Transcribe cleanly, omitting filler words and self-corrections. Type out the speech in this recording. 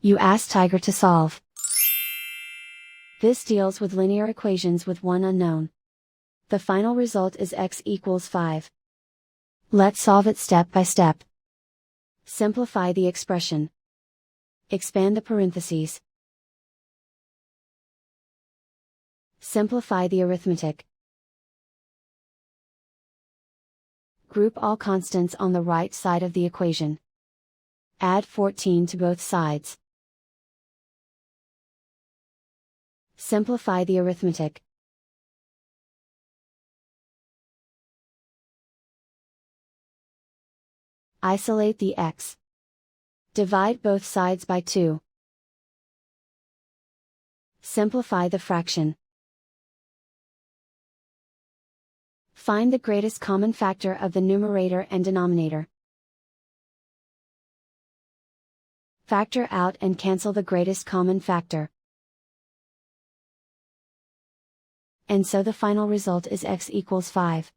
You ask Tiger to solve. This deals with linear equations with one unknown. The final result is x equals 5. Let's solve it step by step. Simplify the expression. Expand the parentheses. Simplify the arithmetic. Group all constants on the right side of the equation. Add 14 to both sides. Simplify the arithmetic. Isolate the x. Divide both sides by 2. Simplify the fraction. Find the greatest common factor of the numerator and denominator. Factor out and cancel the greatest common factor. And so the final result is x equals 5.